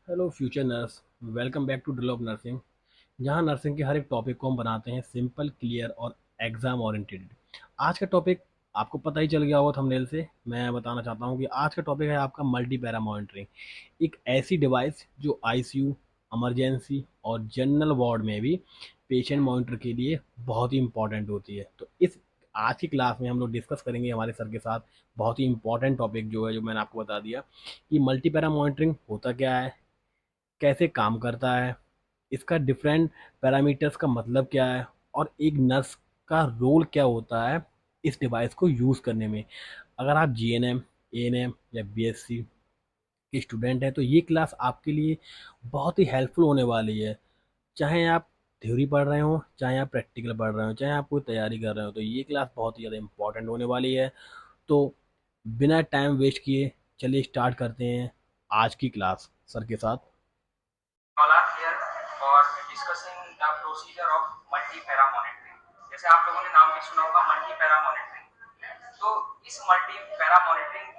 Hello future nurse, welcome back to Develop Nursing. जहां nursing के हर एक टॉपिक को हम बनाते हैं सिंपल, क्लियर और एग्जाम ओरिएंटेड। आज का टॉपिक आपको पता ही चल गया होगा थंबनेल से। मैं बताना चाहता हूं कि आज का टॉपिक है आपका मल्टी पैरा मॉनिटरिंग। एक ऐसी डिवाइस जो आईसीयू, इमरजेंसी और जनरल वार्ड में भी पेशेंट मॉनिटर के लिए बहुत ही इंपॉर्टेंट होती है। तो इस आज की क्लास में हम लोग डिस्कस करेंगे हमारे सर के साथ बहुत ही इंपॉर्टेंट टॉपिक जो है, जो मैंने आपको बता दिया कि मल्टी पैरा मॉनिटरिंग होता क्या है, कैसे काम करता है, इसका डिफरेंट पैरामीटर्स का मतलब क्या है, और एक नर्स का रोल क्या होता है इस डिवाइस को यूज़ करने में। अगर आप जीएनएम, एएनएम या बीएससी के स्टूडेंट हैं तो ये क्लास आपके लिए बहुत ही हेल्पफुल होने वाली है। चाहे आप थ्योरी पढ़ रहे हो, चाहे आप प्रैक्टिकल पढ़ रहे हो, चाहे आप कोई तैयारी कर रहे हो, तो ये क्लास बहुत ही ज़्यादा इंपॉर्टेंट होने वाली है। तो बिना टाइम वेस्ट किए चलिए स्टार्ट करते हैं आज की क्लास सर के साथ। all are here for discussing the procedure of multi-para monitoring। जैसे आप लोगों ने नाम भी सुना होगा मल्टी-पैरा मॉनिटरिंग। तो इस मल्टी-पैरा मॉनिटरिंग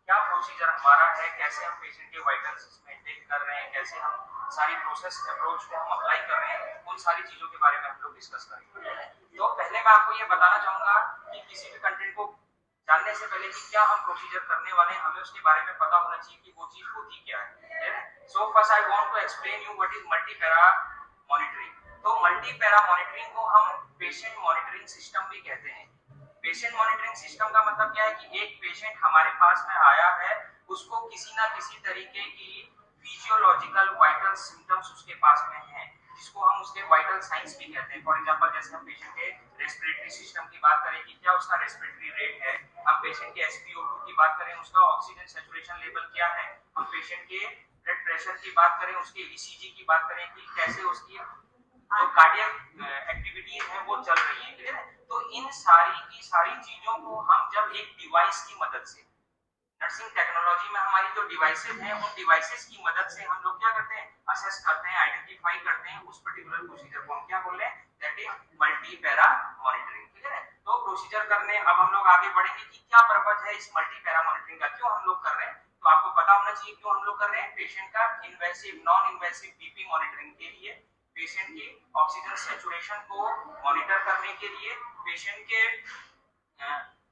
क्या प्रोसीजर हमारा है, कैसे हम पेशेंट के वाइटल्स इसमें टेक कर रहे हैं, कैसे हम सारी प्रोसेस अप्रोच को हम अप्लाई कर रहे हैं, उन सारी चीजों के बारे में हम लोग डिस्कस करेंगे। तो पहले मैं आपको ये बताना चाहूंगा कि किसी भी कंटेंट को जानने से पहले कि क्या हम प्रोसीजर करने वाले हैं, हमें उसके बारे में पता होना चाहिए कि वो चीज होती क्या है। So first I want to explain you what is multi para monitoring. तो मल्टी पैरा मॉनिटरिंग को हम पेशेंट मॉनिटरिंग सिस्टम भी कहते हैं। पेशेंट मॉनिटरिंग सिस्टम का मतलब क्या है कि एक पेशेंट हमारे पास में आया है, उसको किसी ना किसी तरीके की फिजियोलॉजिकल वाइटल सिम्टम्स उसके पास में है, जिसको हम उसके वाइटल साइंस भी कहते हैं। फॉर एग्जांपल जैसे हम पेशेंट के रेस्पिरेटरी सिस्टम की बात करें कि क्या उसका रेस्पिरेटरी रेट है, हम पेशेंट के एसपीओ2 की बात करें उसका ऑक्सीजन सैचुरेशन लेवल क्या है, हम पेशेंट के ब्लड प्रेशर की बात करें, उसके ईसीजी की बात करें कि कैसे उसकी जो कार्डियक एक्टिविटीज है वो चल रही है, ठीक है। तो इन सारी की सारी चीजों को हम जब एक डिवाइस की मदद से, नर्सिंग टेक्नोलॉजी में हमारी जो डिवाइसेस हैं उन डिवाइसेस की मदद से हम लोग क्या करते हैं, असेस करते हैं, आइडेंटिफाई करते हैं उस पर्टिकुलर प्रोसीजर को हम क्या बोल रहे हैं, that is multi para monitoring, ठीक है। तो प्रोसीजर करने अब हम लोग आगे बढ़ेंगे कि क्या पर्पज है इस मल्टी पैरा मॉनिटरिंग का, क्यों हम लोग कर रहे हैं। तो आपको पता होना चाहिए क्यों हम लोग कर रहे हैं। पेशेंट का invasive non invasive BP monitoring के लिए, पेशेंट की ऑक्सीजन सैचुरेशन को मॉनिटर करने के लिए, पेशेंट के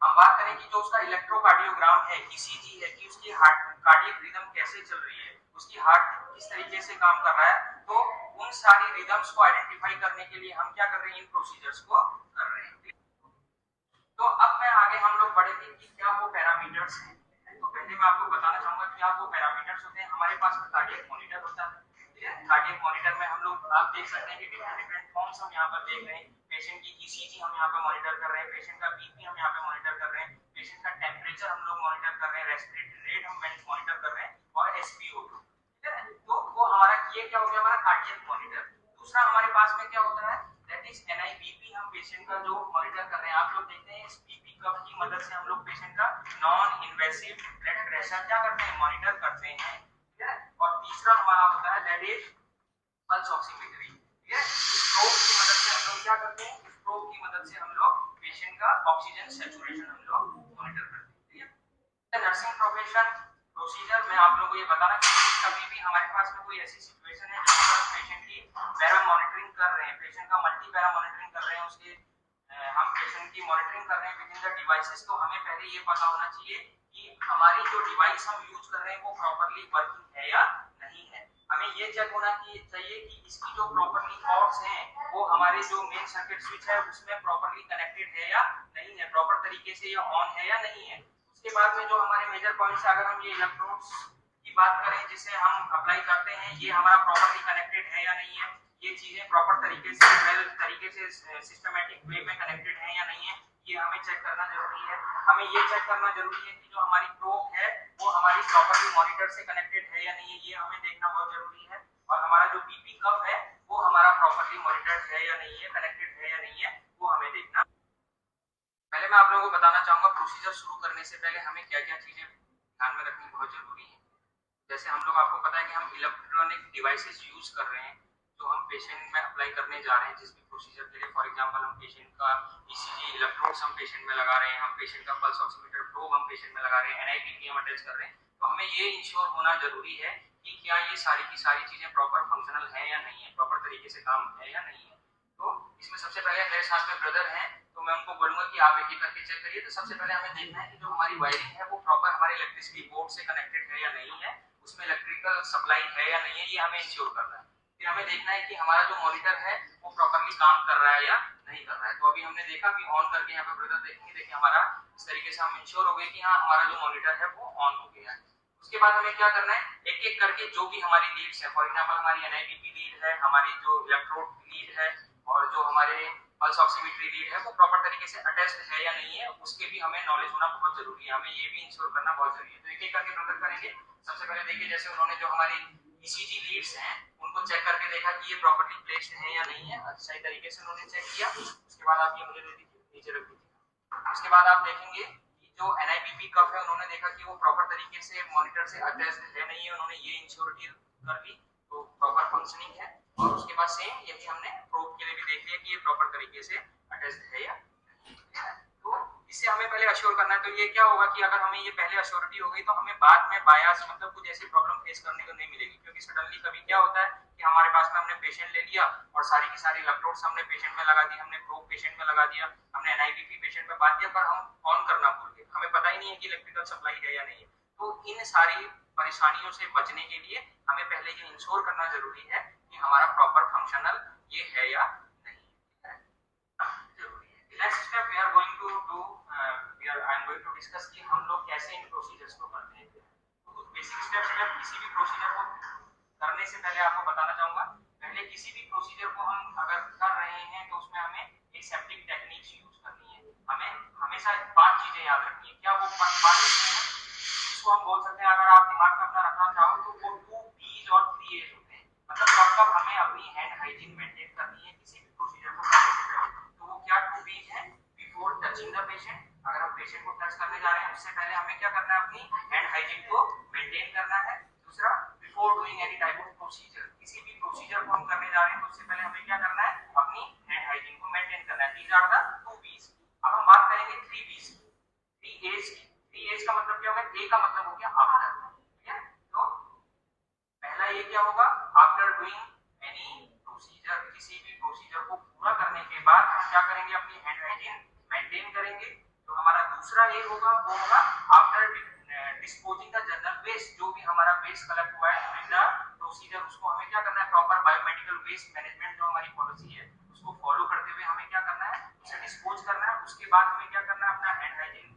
हम बात करें कि जो उसका इलेक्ट्रोकार्डियोग्राम है, ईसीजी है, कि उसकी हार्ट कार्डियक रिदम कैसे चल रही है, उसकी हार्ट किस तरीके से काम कर रहा है। तो उन सारी रिदम्स को आइडेंटिफाई करने के लिए हम क्या कर रहे हैं, इन प्रोसीजर्स को कर रहे हैं। तो अब मैं आगे हम लोग बढ़ेंगे कि क्या वो पैरामीटर्स हैं। तो पहले मैं आपको बताना चाहूंगा क्या वो पैरामीटर्स होते हैं। हमारे पास में कार्डियक मॉनिटर होता है, ठीक है। कार्डियक मॉनिटर में हम लोग आप देख सकते हैं कि डिफरेंट डिफरेंट फॉर्म्स हम यहाँ पर देख रहे हैं। पेशेंट की ईसीजी हम यहाँ पे मॉनिटर कर रहे हैं, पेशेंट का बीपी हम यहाँ पे मॉनिटर कर रहे हैं, पेशेंट का टेम्परेचर हम लोग मॉनिटर कर रहे हैं, रेस्पिरेटरी रेट हम मॉनिटर कर रहे हैं, और एसपीओ2, ठीक है। तो वो हमारा ये क्या हो गया, हमारा कार्डियक मॉनिटर। दूसरा हमारे पास में क्या होता है, दैट इज एनआईबीपी। हम पेशेंट का जो मॉनिटर कर रहे हैं, आप लोग देखते हैं इस बीपी कप की मदद से हम लोग पेशेंट का नॉन इन्वेसिव ब्लड प्रेशर क्या करते हैं, मॉनिटर करते हैं, ठीक है। और तीसरा हमारा होता है दैट इज पल्स ऑक्सीमीटरी, ठीक है। स्ट्रोक की मदद से हम लोग क्या करते हैं, स्ट्रोक की मदद से हम लोग पेशेंट का ऑक्सीजन सैचुरेशन हम लोग मॉनिटर करते हैं, ठीक है। नर्सिंग प्रोफेशन प्रोसीजर में आप लोगों को ये बताना कि कभी भी हमारे पास में कोई ऐसी सिचुएशन है जहां पर पेशेंट की पैरा मॉनिटरिंग कर रहे हैं, पेशेंट का मल्टी पैरा मॉनिटरिंग कर रहे हैं, उसके हम पेशेंट की मॉनिटरिंग कर रहे हैं विद इन द डिवाइसेस। तो हमें पहले ये पता होना चाहिए कि हमारी जो डिवाइस हम यूज कर रहे हैं वो प्रॉपर्ली वर्किंग है या नहीं है। हमें ये चेक होना चाहिए कि इसकी जो प्रॉपर्ली कॉर्ड्स हैं वो हमारे जो मेन सर्किट स्विच है उसमें प्रॉपर्ली कनेक्टेड है या नहीं है, प्रॉपर तरीके से ये ऑन है या नहीं है। उसके बाद में जो हमारे मेजर पॉइंट्स है, अगर हम ये इलेक्ट्रोड्स की बात करें जिसे हम अप्लाई करते हैं, ये हमारा प्रॉपर्ली कनेक्टेड है या नहीं है, ये चीजें प्रॉपर तरीके से वेल तरीके से सिस्टमैटिक वे में कनेक्टेड है या नहीं है, ये हमें चेक करना जरूरी है। हमें ये चेक करना जरूरी है कि जो हमारी प्रोब है वो हमारी प्रॉपर्ली मॉनिटर से कनेक्टेड है या नहीं है, ये हमें देखना बहुत जरूरी है। और हमारा जो बीपी कप है वो हमारा प्रॉपर्ली मॉनिटर्ड है या नहीं है, कनेक्टेड है या नहीं है, वो हमें देखना। पहले मैं आप लोगों को बताना चाहूंगा प्रोसीजर शुरू करने से पहले हमें क्या क्या चीजें ध्यान में रखनी बहुत जरूरी है। जैसे हम लोग, आपको पता है कि हम इलेक्ट्रॉनिक डिवाइसेस यूज कर रहे हैं जो हम पेशेंट में अप्लाई करने जा रहे हैं जिस भी प्रोसीजर के लिए। फॉर एग्जांपल हम पेशेंट का ईसीजी इलेक्ट्रोड्स हम पेशेंट में लगा रहे हैं, हम पेशेंट का पल्स ऑक्सीमीटर प्रोब हम पेशेंट में लगा रहे हैं, एनआईबीपी हम अटैच कर रहे हैं। तो हमें ये इंश्योर होना जरूरी है कि क्या ये सारी की सारी चीजें प्रॉपर फंक्शनल है या नहीं है, प्रॉपर तरीके से काम है या नहीं है। तो इसमें सबसे पहले मेरे साथ में ब्रदर हैं, तो मैं उनको बोलूंगा कि आप एक एक करके चेक करिए। तो सबसे पहले हमें देखना है कि जो हमारी वायरिंग है वो प्रॉपर हमारे इलेक्ट्रिसिटी बोर्ड से कनेक्टेड है या नहीं है, उसमें इलेक्ट्रिकल सप्लाई है या नहीं है, ये हमें इंश्योर करना है। फिर हमें देखना है कि हमारा जो मॉनिटर है वो प्रॉपरली काम कर रहा है या नहीं कर रहा है। तो अभी हमने देखा कि ऑन करके यहाँ पे ब्रदर देखेंगे, देखिए हमारा इस तरीके से हम इंश्योर हो गए कि हाँ हमारा जो मॉनिटर है वो ऑन हो गया है। उसके बाद हमें क्या करना है, एक एक करके जो भी हमारी लीड्स है, फॉर एग्जांपल हमारी एनआईबीपी लीड है, हमारी जो इलेक्ट्रोड लीड है और जो हमारे पल्स ऑक्सीमीट्री लीड है वो प्रॉपर तरीके से अटैच्ड है या नहीं है, उसके भी हमें नॉलेज होना बहुत जरूरी है, हमें ये भी इंश्योर करना बहुत जरूरी है। तो एक एक करके ब्रदर करेंगे। सबसे पहले देखिए जैसे उन्होंने जो हमारी ईसीजी लीड्स हैं उनको चेक करके देखा कि ये प्रॉपर्ली प्लेस्ड है या नहीं है, सही तरीके से उन्होंने चेक किया। उसके बाद आप ये मुझे दे दीजिए, नीचे रख दीजिए। उसके बाद आप देखेंगे कि जो एनआईबीपी कफ है उन्होंने देखा कि वो प्रॉपर तरीके से मॉनिटर से अटैच्ड है नहीं है, उन्होंने ये इंश्योरिटी कर ली, तो प्रॉपर फंक्शनिंग है। और उसके बाद सेम यही हमने प्रूफ के लिए भी देख लिया कि ये प्रॉपर तरीके से अटैच्ड है या नहीं है। तो इससे हमें पहले अश्योर करना है। तो ये क्या होगा कि अगर हमें ये पहले अश्योरिटी हो गई तो हमें बाद में बायस मतलब कुछ ऐसी प्रॉब्लम फेस करने को नहीं मिलेगी, क्योंकि सडनली कभी क्या होता है कि हमारे पास में हमने पेशेंट ले लिया और सारी की सारी इलेक्ट्रोड्स हमने पेशेंट में लगा दी, हमने प्रोब पेशेंट में लगा दिया, हमने एनआईबीपी पेशेंट में बांध दिया, पर हम ऑन करना भूल गए, हमें पता ही नहीं है कि इलेक्ट्रिकल सप्लाई है या नहीं है। तो इन सारी परेशानियों से बचने के लिए हमें पहले ये इंश्योर करना जरूरी है कि हमारा प्रॉपर फंक्शनल ये है या नहीं है, जरूरी है। Next step we are going to do, I am going to discuss कि हम लोग कैसे इन प्रोसीजर्स को करते हैं। तो कुछ बेसिक स्टेप्स मैं किसी भी प्रोसीजर को करने से पहले आपको बताना चाहूंगा। पहले किसी भी प्रोसीजर को हम अगर कर रहे हैं तो उसमें हमें एसेप्टिक टेक्निक्स यूज करनी है। हमें हमेशा पांच चीजें याद रखनी है। क्या वो पांच चीजें हैं? इसको हम बोल सकते हैं, अगर आप दिमाग में अपना रखना चाहो तो वो 2 P's और 3 A's होते हैं। मतलब हमें अपनी हैंड हाइजीन मेंटेन करनी है किसी भी प्रोसीजर को करने से पहले। तो वो क्या 2 P's है? बिफोर टचिंग द पेशेंट, अगर हम पेशेंट को टच करने जा रहे हैं उससे पहले हमें क्या करना है, अपनी हैंड हाइजीन को मेंटेन करना है। दूसरा, before doing any type of procedure, किसी भी प्रोसीजर को हम करने जा रहे हैं तो उससे पहले हमें क्या करना है, अपनी हैंड हाइजीन को मेंटेन करना है। These are the 2 P's। अब हम बात करेंगे 3 P's, 3 A's की। 3 A's का मतलब क्या होगा? ए का मतलब हो गया आफ्टर, ठीक है। तो पहला ये क्या होगा, आफ्टर डूइंग एनी प्रोसीजर, किसी भी प्रोसीजर को पूरा करने के बाद हम क्या करेंगे, अपनी हैंड हाइजीन मेंटेन करेंगे। तो हमारा दूसरा ये होगा वो होगा after disposing the general waste, जो भी हमारा वेस्ट कलेक्ट हुआ है ड्यूरिंग द प्रोसीजर उसको हमें क्या करना है, प्रॉपर बायोमेडिकल वेस्ट मैनेजमेंट जो हमारी पॉलिसी है उसको फॉलो करते हुए हमें क्या करना है, उसे डिस्पोज करना है। उसके बाद हमें क्या करना है, अपना हैंड हाइजीन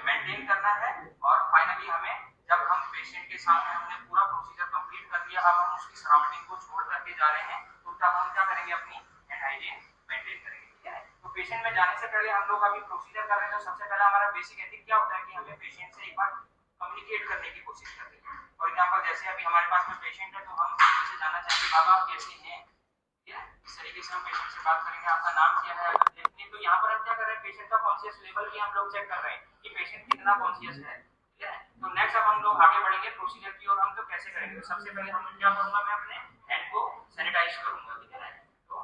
मेंटेन करना है। और फाइनली हमें, जब हम पेशेंट के सामने हमने पूरा प्रोसीजर कंप्लीट कर लिया, अब हम उसकी सराउंडिंग को छोड़ करके जा रहे हैं, तो तब हम क्या करेंगे, अपनी हैंड हाइजीन मेंटेन करेंगे, ठीक है। तो पेशेंट में जाने से पहले हम लोग अभी प्रोसीजर कर रहे हैं, तो सबसे पहला हमारा बेसिक एथिक क्या होता है कि हमें पेशेंट से एक बार कम्युनिकेट करने की कोशिश करते हैं। फॉर एग्जांपल जैसे अभी हमारे पास में पेशेंट है तो हम उनसे जानना चाहेंगे, बाबा आप कैसे हैं, ठीक है। इस तरीके से हम पेशेंट से बात करेंगे, आपका नाम क्या है, अगर देखने तो यहाँ पर हम क्या कर रहे हैं, पेशेंट का कॉन्शियस लेवल भी हम लोग चेक कर रहे हैं कि पेशेंट कितना कॉन्शियस है, ठीक है। तो नेक्स्ट अब हम लोग आगे बढ़ेंगे प्रोसीजर की ओर। हम तो कैसे करेंगे, तो सबसे पहले हम क्या करूंगा, मैं अपने हैंड को सैनिटाइज करूंगा, ठीक है। तो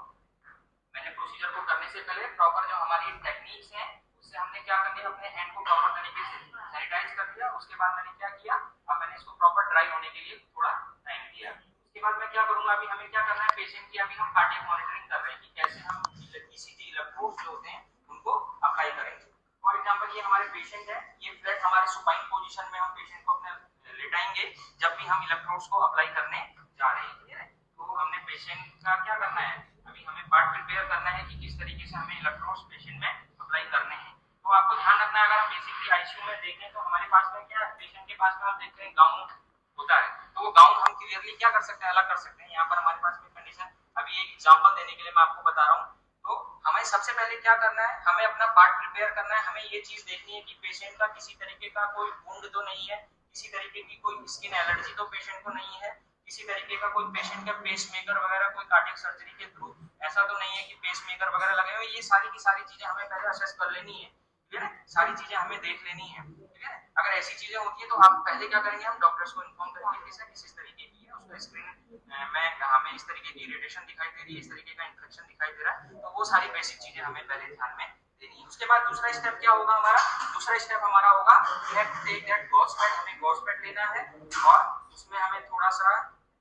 मैंने प्रोसीजर को करने से पहले प्रॉपर जो हमारी टेक्निक्स हैं उससे हमने क्या कर दिया, अपने हैंड को प्रॉपर तरीके से सैनिटाइज कर दिया। उसके बाद मैंने क्या किया, अब मैंने इसको प्रॉपर ड्राई होने के लिए थोड़ा टाइम दिया। उसके बाद मैं क्या करूंगा, अभी हमें क्या करना है, पेशेंट की अभी हम कार्डियक मॉनिटरिंग कर रहे हैं कि कैसे हम ईसीजी इलेक्ट्रोड्स जो होते हैं उनको अप्लाई करेंगे। फॉर एग्जांपल ये हमारे पेशेंट है, ये फ्लैट हमारे सुपाइन पोजीशन में हम पेशेंट को अपने लेटाएंगे जब भी हम इलेक्ट्रोड्स को अप्लाई करने जा रहे हैं, ठीक है। तो हमने पेशेंट का क्या करना है, अभी हमें पार्ट प्रिपेयर करना है कि किस तरीके से हमें इलेक्ट्रोड्स पेशेंट में अप्लाई करने हैं। तो आपको ध्यान रखना है, अगर हम बेसिकली आईसीयू में देखें तो हमारे पास में क्या है, पेशेंट के पास में आप देखते हैं गाउन होता है, तो वो गाउन हम क्लियरली क्या कर सकते हैं, अलग कर सकते हैं। यहाँ पर हमारे पास में कंडीशन, अभी एक एग्जांपल देने के लिए मैं आपको बता रहा हूँ। तो हमें सबसे पहले क्या करना है, हमें अपना पार्ट प्रिपेयर करना है। हमें ये चीज देखनी है कि पेशेंट का किसी तरीके का कोई वुंड तो नहीं है, किसी तरीके की कोई स्किन एलर्जी तो पेशेंट को नहीं है, किसी तरीके का कोई पेशेंट का पेसमेकर वगैरह कोई कार्डियक सर्जरी के थ्रू ऐसा तो नहीं है कि पेसमेकर वगैरह लगे हुए। ये सारी की सारी चीजें हमें पहले असेस कर लेनी है, ठीक है ना। सारी चीजें हमें देख लेनी है, ठीक है। अगर ऐसी चीजें होती है तो आप पहले क्या करेंगे, हम डॉक्टर्स को इन्फॉर्म करेंगे कि किस तरीके की है, उसका स्क्रीन में हमें इस तरीके की इरिटेशन दिखाई दे रही है, इस तरीके का इन्फेक्शन दिखाई दे रहा है। तो वो सारी बेसिक चीजें हमें पहले ध्यान में देनी है। उसके बाद दूसरा स्टेप क्या होगा हमारा, दूसरा स्टेप हमारा होगा टेक दैट गॉज पैड, हमें गॉज पैड लेना है। और उसमें हमें थोड़ा सा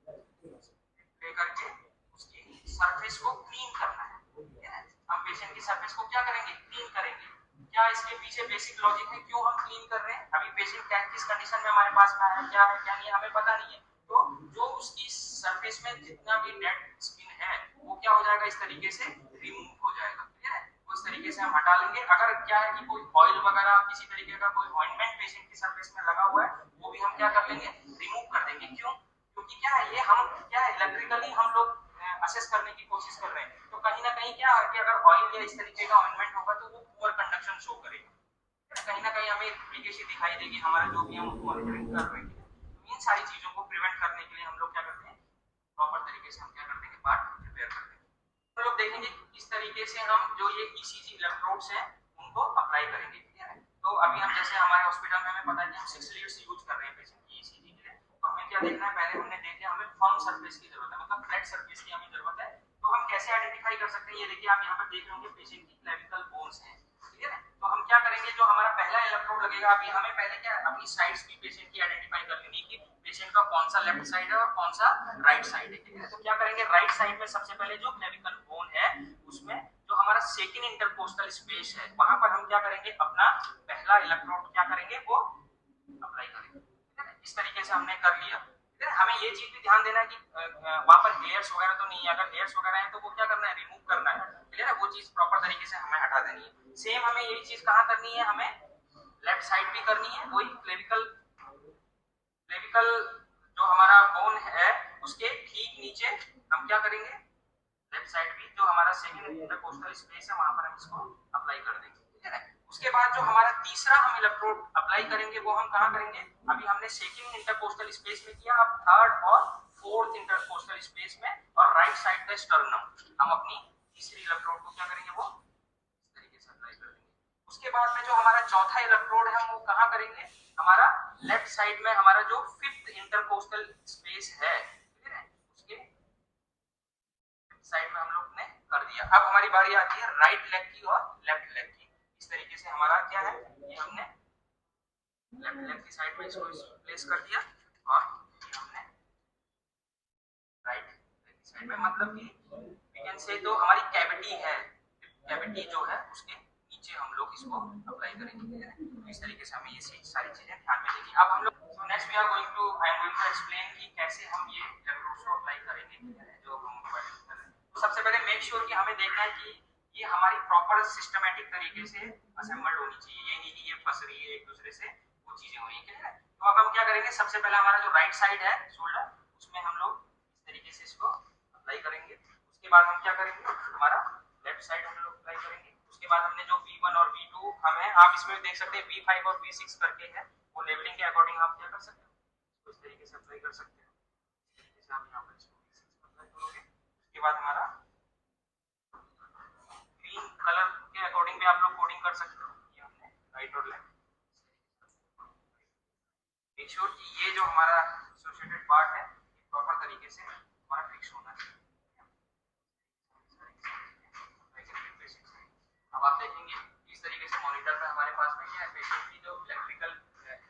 लेकर के उसकी सरफेस को क्लीन करना है, ठीक है। हम पेशेंट की सरफेस को क्या करेंगे, क्लीन करेंगे। क्या इसके पीछे बेसिक लॉजिक है क्यों हम क्लीन कर रहे हैं? अभी पेशेंट क्या किस कंडीशन में हमारे पास में आया, क्या है क्या नहीं हमें पता नहीं है, तो जो उसकी सरफेस में जितना भी डेड स्किन है वो क्या हो जाएगा, इस तरीके से रिमूव हो जाएगा, ठीक है। उस तरीके से हम हटा लेंगे। अगर क्या है कि कोई ऑयल वगैरह किसी तरीके का कोई ऑइंटमेंट पेशेंट की सरफेस में लगा हुआ है वो भी हम क्या कर लेंगे, रिमूव कर देंगे। क्यों? क्योंकि क्या है, ये हम क्या है इलेक्ट्रिकली हम लोग असेस करने की कोशिश कर रहे हैं, तो कहीं ना कहीं क्या है कि अगर ऑयल या इस तरीके का ऑइंटमेंट होगा तो वो पुअर कंडक्शन शो करेगा, कहीं ना कहीं हमें लीकेज दिखाई देगी हमारा जो भी हम मॉनिटरिंग कर रहे हैं। तो इन सारी चीजों को प्रिवेंट करने के लिए हम लोग क्या करते हैं, प्रॉपर तरीके से हम क्या करते हैं, पार्ट प्रिपेयर करते हैं। हम लोग देखेंगे किस तरीके से हम जो ये ईसीजी इलेक्ट्रोड्स हैं उनको अप्लाई करेंगे, ठीक है। तो अभी हम जैसे हमारे हॉस्पिटल में हमें पता है कि हम 6 लीड्स यूज कर रहे हैं पेशेंट की ईसीजी के लिए, तो हमें क्या देखना है, पहले हमने देख लिया हमें फर्म सरफेस की जरूरत है, मतलब फ्लैट सरफेस की हमें जरूरत है। तो हम कैसे आइडेंटिफाई कर सकते हैं, ये देखिए आप यहाँ पर देख रहे होंगे पेशेंट की क्लेविकल बोन्स हैं, ठीक है। तो हम क्या करेंगे, जो हमारा पहला इलेक्ट्रोड लगेगा, अभी हमें पहले क्या अपनी साइड्स की पेशेंट की आइडेंटिफाई कर लेनी है कि पेशेंट का कौन सा लेफ्ट साइड है और कौन सा राइट साइड है, ठीक है। तो क्या करेंगे, राइट साइड में सबसे पहले जो क्लेविकल बोन है उसमें जो हमारा सेकंड इंटरकोस्टल स्पेस है वहां पर हम क्या करेंगे, अपना पहला इलेक्ट्रोड क्या करेंगे वो अप्लाई करेंगे, ठीक है। इस तरीके से हमने कर लिया, ठीक है। हमें ये चीज भी ध्यान देना है कि वहां पर हेयर्स वगैरह तो नहीं है, अगर हेयर्स वगैरह है तो वो क्या करना है, रिमूव करना है, क्लियर है। वो चीज प्रॉपर तरीके से हमें हटा देनी है। सेम हमें यही चीज कहाँ करनी है, हमें लेफ्ट साइड भी करनी है, वही क्लेविकल क्लेविकल जो हमारा बोन है उसके ठीक नीचे हम क्या करेंगे, लेफ्ट साइड भी जो हमारा सेकंड इंटरकोस्टल स्पेस है वहां पर हम इसको अप्लाई कर देंगे, ठीक है। उसके बाद जो हमारा तीसरा हम इलेक्ट्रोड अप्लाई करेंगे वो हम कहां करेंगे, अभी हमने सेकंड इंटरकोस्टल स्पेस में किया, अब थर्ड और फोर्थ इंटरकोस्टल स्पेस में और राइट साइड द स्टर्नम हम अपनी तीसरी इलेक्ट्रोड को क्या करेंगे, वो इस तरीके से अप्लाई कर देंगे। उसके बाद में जो हमारा चौथा इलेक्ट्रोड है हम वो कहां करेंगे, हमारा लेफ्ट साइड में हमारा जो फिफ्थ इंटरकोस्टल स्पेस है, ठीक है, उसके साइड में हम लोग ने कर दिया। अब हमारी बारी आती है राइट लेग की और लेफ्ट लेग की। इस तरीके से हमारा क्या है, ये हमने लेफ्ट लेग की साइड में इसको प्लेस कर दिया और ये हमने राइट लेग की साइड में, मतलब कि वी कैन से तो हमारी कैविटी है, कैविटी जो है उसके नीचे हम लोग इसको अप्लाई करेंगे। तो इस तरीके से हमें ये सारी चीजें ध्यान में देंगे। अब हम लोग next we are going to I am going to explain कि कैसे हम ये इलेक्ट्रोड्स को अप्लाई करेंगे, जो हम मोबाइल कर रहे हैं। तो सबसे पहले मेक श्योर कि हमें देखना है कि ये हमारी प्रॉपर सिस्टमैटिक तरीके से असेंबल्ड होनी चाहिए, ये नहीं कि ये फंस रही है एक दूसरे से, वो चीजें हो रही है। तो अब हम क्या करेंगे, सबसे पहले हमारा जो राइट साइड है शोल्डर उसमें हम लोग इस तरीके से इसको अप्लाई करेंगे। उसके बाद हम क्या करेंगे, हमारा लेफ्ट साइड हम लोग अप्लाई करेंगे। उसके बाद हमने जो V1 और V2 हमें आप इसमें देख सकते हैं V5 और V6 करके है, वो लेवलिंग के अकॉर्डिंग आप क्या कर सकते हो, इस तरीके से अप्लाई कर सकते हो। इस तरीके से आप यहाँ पर इसको V6 अप्लाई करोगे। उसके बाद हमारा ग्रीन कलर के अकॉर्डिंग भी आप लोग कोडिंग कर सकते हो, ये हमने राइट और लेफ्ट। मेक श्योर कि ये जो हमारा एसोसिएटेड पार्ट है ये प्रॉपर तरीके से हमारा फिक्स होना चाहिए। अब आप देखेंगे इस तरीके से मॉनिटर पे हमारे पास में क्या है, पेशेंट की जो इलेक्ट्रिकल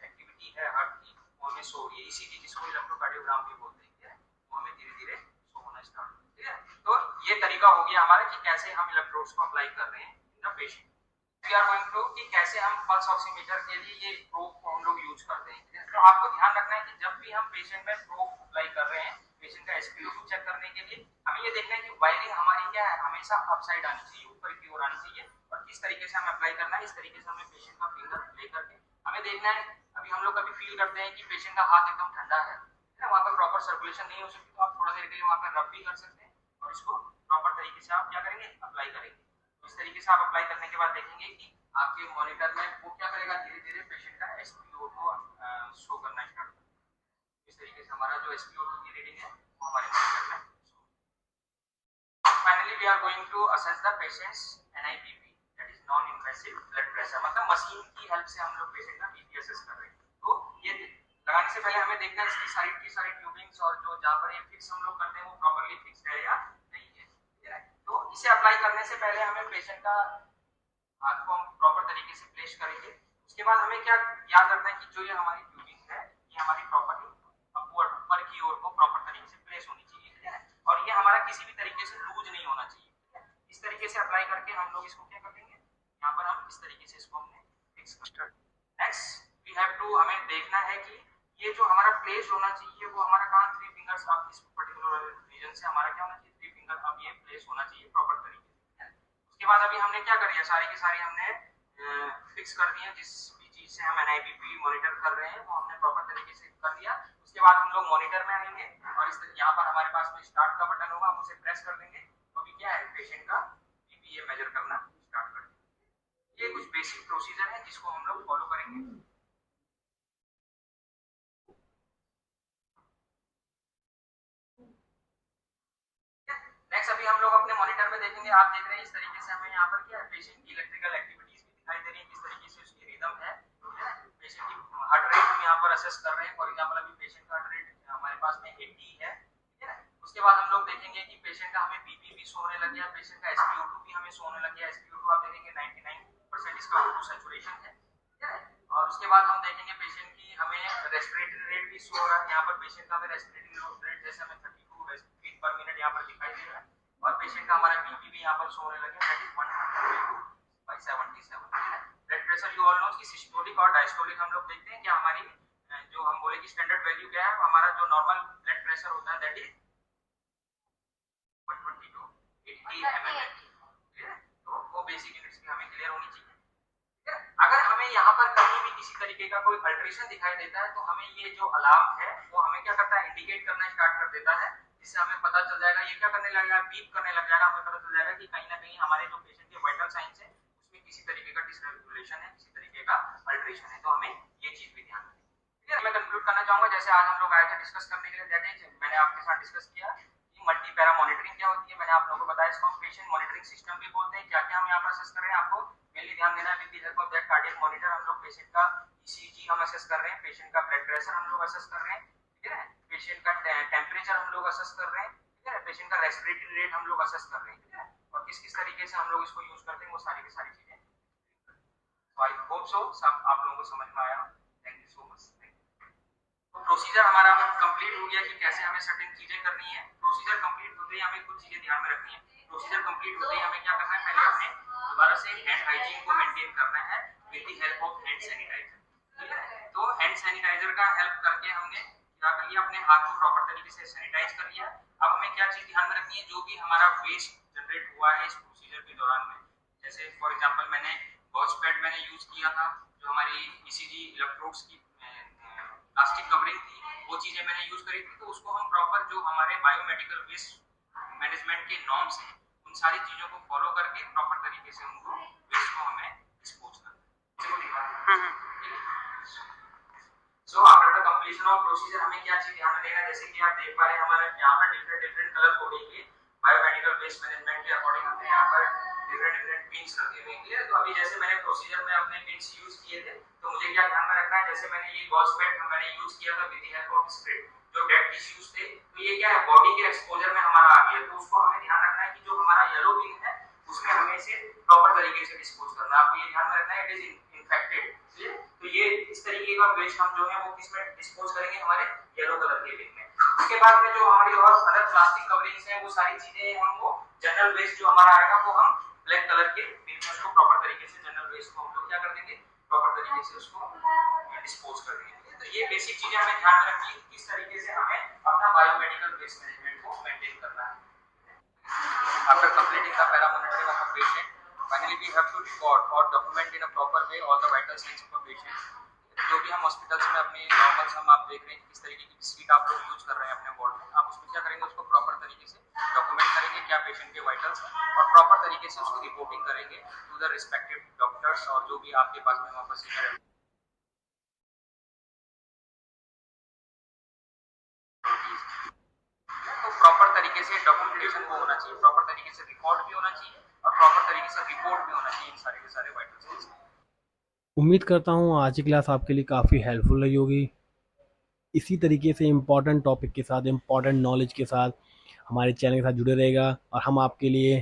एक्टिविटी है हार्ट की वो हमें शो हो रही है, ईसीजी जिसको इलेक्ट्रोकार्डियोग्राम भी बोलते हैं, वो हमें धीरे धीरे शो होना स्टार्ट हो, ठीक है। तो ये तरीका हो गया हमारा कि कैसे हम इलेक्ट्रोड्स को अप्लाई कर रहे हैं in the patient. We are going to कि कैसे हम पल्स ऑक्सीमीटर के लिए ये प्रोब को हम लोग यूज करते हैं। तो आपको ध्यान रखना है कि जब भी हम पेशेंट में प्रोब अप्लाई कर रहे हैं पेशेंट का SpO2 चेक करने के लिए, हमें ये देखना है कि वायरिंग हमारी क्या है, हमेशा अपसाइड आनी चाहिए, ऊपर की ओर आनी चाहिए। और किस तरीके से हमें अप्लाई करना है, इस तरीके से हमें पेशेंट का फिंगर ले करके हमें देखना है। अभी हम लोग कभी फील करते हैं कि पेशेंट का हाथ एकदम ठंडा है ना, वहाँ पर प्रॉपर सर्कुलेशन नहीं हो सकती, तो आप थोड़ा देर के लिए वहाँ पर रब भी कर सकते हैं और इसको प्रॉपर तरीके से आप क्या करेंगे, अप्लाई करेंगे। तो इस तरीके से आप अप्लाई करने के बाद देखेंगे कि आपके मॉनिटर में वो क्या करेगा, धीरे धीरे पेशेंट का SpO2 शो करना स्टार्ट करेगा। इस तरीके से हमारा जो SpO2 की रीडिंग है वो हमारे मॉनिटर में। Finally, we are going to assess the patient's NIBP, that is non invasive blood pressure, मतलब मशीन की हेल्प से हम लोग पेशेंट का बीपी असेस कर रहे हैं। तो ये लगाने से पहले हमें देखना है इसकी साइड की सारी ट्यूबिंग्स और जो जहाँ पर ये फिक्स हम लोग करते हैं वो प्रॉपर्ली फिक्स्ड है या नहीं है, ठीक है। तो इसे अप्लाई करने से पहले हमें पेशेंट का हाथ को हम प्रॉपर तरीके से प्लेस करेंगे। उसके बाद हमें क्या याद रखना है कि जो ये हमारी ट्यूबिंग है ये हमारी प्रॉपर्ली अपवर्ड की ओर को प्रॉपर तरीके से प्लेस होनी चाहिए, ठीक है। और ये हमारा किसी भी तरीके से लूज नहीं होना चाहिए, ठीक है। इस तरीके से अप्लाई करके हम लोग इसको क्या कर देंगे, यहाँ पर हम इस तरीके से इसको हमने फिक्स कर। नेक्स्ट वी हैव टू, हमें देखना है कि ये जो हमारा प्लेस होना चाहिए वो हमारा कहाँ, 3 फिंगर्स आप इस पर्टिकुलर रीजन से हमारा क्या होना चाहिए, 3 फिंगर अब ये प्लेस होना चाहिए प्रॉपर तरीके से। उसके बाद अभी हमने क्या कर दिया, सारी की सारी हमने फिक्स कर दिया, जिस भी चीज से हम एनआईबीपी मॉनिटर कर रहे हैं वो हमने प्रॉपर तरीके से कर दिया। उसके बाद हम लोग मॉनिटर में आएंगे और इस यहाँ पर हमारे पास में स्टार्ट का बटन होगा, हम उसे प्रेस कर देंगे तो अभी क्या है, पेशेंट का बीपीए मेजर करना स्टार्ट कर देंगे। ये कुछ बेसिक प्रोसीजर है जिसको हम लोग फॉलो करेंगे। नेक्स्ट अभी हम लोग अपने मॉनिटर में देखेंगे, आप देख रहे हैं इस तरीके से हमें यहाँ पर क्या है, पेशेंट की इलेक्ट्रिकल एक्टिविटीज भी दिखाई दे रही है, किस तरीके से उसकी रिदम है, पेशेंट की हार्ट रेट हम यहाँ पर असेस कर रहे हैं। फॉर एग्जांपल अभी पेशेंट का हार्ट रेट हमारे पास में 80 है, ठीक है। उसके बाद हम लोग देखेंगे कि पेशेंट का हमें बीपी भी शो होने लग गया, पेशेंट का एसपीओ2 भी हमें शो होने लग गया। एसपीओ2 आप देखेंगे 99% इसका O2 सैचुरेशन है, ठीक है। और उसके बाद हम देखेंगे पेशेंट की हमें रेस्पिरेटरी रेट भी शो हो रहा है, यहाँ पर पेशेंट का हमें रेस्पिरेटरी रेट जैसे हमें 32 फीट पर मिनट यहाँ पर दिखाई दे रहा है। और पेशेंट का हमारा बीपी भी यहाँ पर शो होने लगे, दैट इज 122/77, ठीक है। Blood pressure you all know कि सिस्टोलिक और डायस्टोलिक हम लोग देखते हैं कि हमारी जो हम बोले कि स्टैंडर्ड वैल्यू क्या है, हमारा जो नॉर्मल ब्लड प्रेशर होता है दैट इज 120 to 80 mmHg, ठीक है। तो वो बेसिक यूनिट्स भी हमें क्लियर होनी चाहिए। अगर हमें यहाँ पर कहीं भी किसी तरीके का कोई अल्ट्रेशन दिखाई देता है तो हमें ये जो अलार्म है वो हमें क्या करता है, इंडिकेट करना स्टार्ट कर देता है, जिससे हमें पता चल जाएगा, ये क्या करने लगेगा, बीप करने लग जाएगा, हमें पता चल जाएगा कि कहीं ना कहीं हमारे जो पेशेंट के वाइटल साइंस है उसमें किसी तरीके का डिसरेगुलेशन है, किसी तरीके का अल्ट्रेशन है, तो हमें ये चीज भी ध्यान रखनी है, ठीक है। मैं कंक्लूड करना चाहूंगा, जैसे आज हम लोग आए थे डिस्कस करने के लिए, दैट इज मैंने आपके साथ डिस्कस किया कि मल्टी पैरा मॉनिटरिंग क्या होती है, मैंने आप लोगों को बताया, इसको हम पेशेंट मॉनिटरिंग सिस्टम भी बोलते हैं। क्या क्या हम यहाँ पर असेस कर रहे हैं, आपको मेनली ध्यान देना है, with the help of that cardiac monitor हम लोग पेशेंट का ईसीजी हम असेस कर रहे हैं, पेशेंट का ब्लड प्रेशर हम लोग असेस कर रहे हैं, ठीक है। पेशेंट का टेम्परेचर हम लोग असेस कर रहे हैं, ठीक है। पेशेंट का रेस्पिरेटरी रेट हम लोग असेस कर रहे हैं, ठीक है। और किस किस तरीके से हम लोग इसको यूज करते हैं वो सारी की सारी चीजें। तो आई होप सो सब आप लोगों को समझ में आया। Thank you so much. तो प्रोसीजर हमारा कंप्लीट हो गया कि कैसे हमें सर्टेन चीजें करनी है। प्रोसीजर कंप्लीट होते ही हमें कुछ चीजें ध्यान में रखनी है। प्रोसीजर कंप्लीट होते ही हमें क्या करना है, पहले अपने दोबारा से हैंड हाइजीन को मेंटेन करना है with the help of hand sanitiser, ठीक है। तो हैंड सैनिटाइजर का हेल्प करके हमने क्या कर लिया, अपने हाथ को प्रॉपर तरीके से सैनिटाइज कर लिया। अब हमें क्या चीज ध्यान में रखनी है, जो भी हमारा वेस्ट जनरेट हुआ है इस प्रोसीजर के दौरान में, जैसे फॉर एग्जांपल मैंने गॉज पैड मैंने यूज किया था, जो हमारी ईसीजी इलेक्ट्रोड्स की प्लास्टिक कवरिंग थी, वो चीजें मैंने यूज करी थी, तो उसको हम प्रॉपर जो हमारे बायोमेडिकल वेस्ट मैनेजमेंट के नॉर्म्स हैं उन सारी चीजों को फॉलो करके प्रॉपर तरीके से उनको वेस्ट को हमें डिस्पोज करना है। So after the completion of procedure हमें क्या चीज ध्यान में देना है, जैसे कि आप देख पा रहे हैं हमारे यहाँ पर डिफरेंट डिफरेंट कलर कोडिंग के बायोमेडिकल वेस्ट मैनेजमेंट के अकॉर्डिंग हमने यहाँ पर डिफरेंट डिफरेंट पिंस रखे हुए हैं। तो अभी जैसे मैंने प्रोसीजर में अपने पिंस यूज किए थे, तो मुझे क्या ध्यान में रखना है, जैसे मैंने ये गॉज पैड मैंने यूज किया था with the help of spread, जो डेड टिश्यूज थे, तो ये क्या है, बॉडी के एक्सपोजर में हमारा आ गया, तो उसको हमें ध्यान रखना है कि जो हमारा येलो पिन है उसमें हमें इसे प्रॉपर तरीके से डिस्पोज करना है। आपको ये ध्यान में रखना है, इट इज इन्फेक्टेड, तो ये इस तरीके का वेस्ट हम जो है वो किसमें डिस्पोज करेंगे, हमारे येलो कलर के बिन में। उसके बाद में जो हमारी और अदर प्लास्टिक कवरिंग्स हैं वो सारी चीजें हम वो जनरल वेस्ट जो हमारा आएगा वो हम ब्लैक कलर के बिन में उसको प्रॉपर तरीके से जनरल वेस्ट को हम लोग क्या कर देंगे, प्रॉपर तरीके से उसको डिस्पोज कर देंगे। तो ये बेसिक चीजें हमें ध्यान में रखनी है, किस तरीके से हमें अपना बायोमेडिकल वेस्ट मैनेजमेंट को मेंटेन करना है। After completing the paramonitoring of a patient, finally we have to record or document in a proper way all the vital signs of a patient. जो भी हम हॉस्पिटल्स में अपनी नॉर्मल्स हम आप देख रहे हैं किस तरीके की सीट आप लोग यूज कर रहे हैं अपने वार्ड में, आप उसमें क्या करेंगे, उसको प्रॉपर तरीके से डॉक्यूमेंट करेंगे क्या पेशेंट के वाइटल्स, और प्रॉपर तरीके से उसकी रिपोर्टिंग करेंगे टू द रिस्पेक्टिव डॉक्टर्स और जो भी आपके पास में वहाँ पर सीनियर है। तो प्रॉपर तरीके से डॉक्यूमेंटेशन वो होना चाहिए, प्रॉपर तरीके से रिकॉर्ड भी होना चाहिए और प्रॉपर तरीके से रिपोर्ट भी होना चाहिए इन सारे के सारे वाइटल साइंस। उम्मीद करता हूँ आज की क्लास आपके लिए काफ़ी हेल्पफुल रही होगी। इसी तरीके से इम्पॉर्टेंट टॉपिक के साथ, इम्पॉर्टेंट नॉलेज के साथ हमारे चैनल के साथ जुड़े रहेगा और हम आपके लिए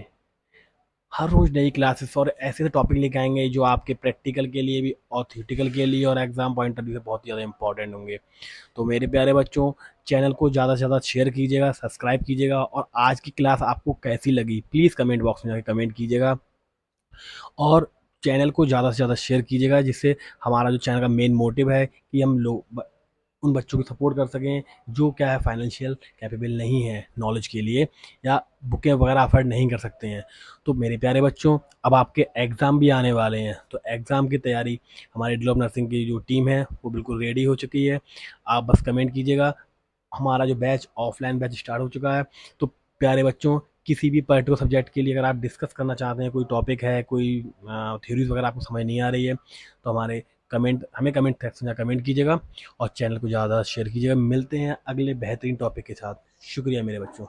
हर रोज़ नई क्लासेस और ऐसे ऐसे टॉपिक लेके आएंगे जो आपके प्रैक्टिकल के लिए भी और थ्योरेटिकल के लिए और एग्जाम पॉइंट ऑफ व्यू से बहुत ज़्यादा इंपॉर्टेंट होंगे। तो मेरे प्यारे बच्चों, चैनल को ज़्यादा से ज़्यादा शेयर कीजिएगा, सब्सक्राइब कीजिएगा, और आज की क्लास आपको कैसी लगी प्लीज़ कमेंट बॉक्स में जाकर कमेंट कीजिएगा। और चैनल को ज़्यादा से ज़्यादा शेयर कीजिएगा, जिससे हमारा जो चैनल का मेन मोटिव है कि हम लोग उन बच्चों को सपोर्ट कर सकें जो क्या है फाइनेंशियल कैपेबल नहीं है नॉलेज के लिए, या बुकें वगैरह अफोर्ड नहीं कर सकते हैं। तो मेरे प्यारे बच्चों, अब आपके एग्ज़ाम भी आने वाले हैं, तो एग्ज़ाम की तैयारी हमारे डिलोप नर्सिंग की जो टीम है वो बिल्कुल रेडी हो चुकी है। आप बस कमेंट कीजिएगा। हमारा जो बैच ऑफलाइन बैच स्टार्ट हो चुका है। तो प्यारे बच्चों, किसी भी पर्टिकुलर सब्जेक्ट के लिए अगर आप डिस्कस करना चाहते हैं, कोई टॉपिक है, कोई थ्योरीज वगैरह आपको समझ नहीं आ रही है, तो हमें कमेंट सेक्शन में कमेंट कीजिएगा और चैनल को ज़्यादा शेयर कीजिएगा। मिलते हैं अगले बेहतरीन टॉपिक के साथ। शुक्रिया मेरे बच्चों।